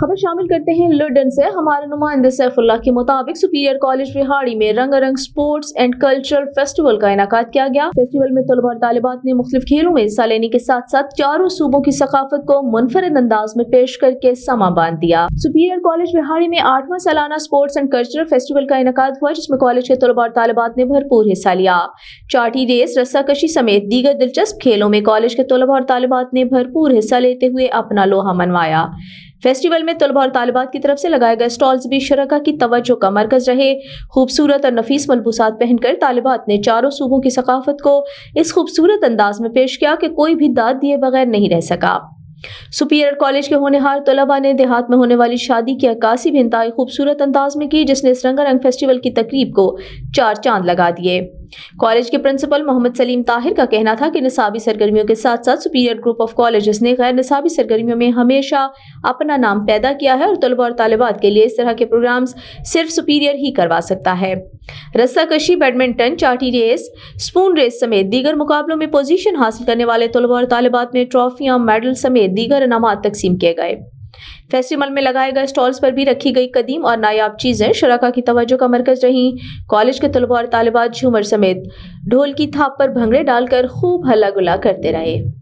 खबर शामिल करते हैं लंदन से। हमारे नुमाइंदे सैफुल्लाह के मुताबिक सुपीरियर कॉलेज रिहाड़ी में रंगारंग स्पोर्ट्स एंड कल्चरल फेस्टिवल का इनेकाद किया गया। फेस्टिवल में तलबा और तालिबात ने मुख्तलिफ खेलों में हिस्सा लेने के साथ साथ चारों सूबों की सकाफत को मुनफरिद अंदाज में पेश करके समा बांध दिया। सुपीरियर कॉलेज रिहाड़ी में 8वां सालाना स्पोर्ट्स एंड कल्चरल फेस्टिवल का इनेकाद हुआ, जिसमें कॉलेज के तलबा और तालिबात ने भरपूर हिस्सा लिया। चाटी रेस, रस्साकशी समेत दीगर दिलचस्प खेलों में कॉलेज के तलबा और तालिबात ने भरपूर हिस्सा लेते हुए अपना लोहा मनवाया। फेस्टिवल में तलबा और तालिबात की तरफ से लगाए गए स्टॉल्स भी शरका की तवज्जो का मरकज रहे। खूबसूरत और नफीस मलबूसात पहनकर तालिबात ने चारों सूबों की सकाफत को इस खूबसूरत अंदाज में पेश किया कि कोई भी दाद दिए बगैर नहीं रह सका। सुपीरियर कॉलेज के होनहार तलबा ने देहात में होने वाली शादी की अक्कासी भी इंतहाई खूबसूरत अंदाज में की, जिसने इस रंगारंग फेस्टिवल की तकरीब को 4 चांद लगा दिए। कॉलेज के प्रिंसिपल मोहम्मद सलीम ताहिर का कहना था कि निसाबी सरगर्मियों के साथ साथ सुपीरियर ग्रुप ऑफ कॉलेजेस ने गैर निसाबी सरगर्मियों में हमेशा अपना नाम पैदा किया है और तलबा और तालिबात के लिए इस तरह के प्रोग्राम्स सिर्फ सुपीरियर ही करवा सकता है। रस्साकशी, बैडमिंटन, चाटी रेस, स्पून रेस समेत दीगर मुकाबलों में पोजीशन हासिल करने वाले तलबा और तालिबात में ट्रॉफियां, मेडल समेत दीगर इनामात तकसीम किए गए। फेस्टिवल में लगाए गए स्टॉल्स पर भी रखी गई कदीम और नायाब चीजें शरका की तवज्जो का मरकज रहीं। कॉलेज के तलबा और तालिबात झूमर समेत ढोल की थाप पर भंगड़े डालकर खूब हल्ला गुल्ला करते रहे।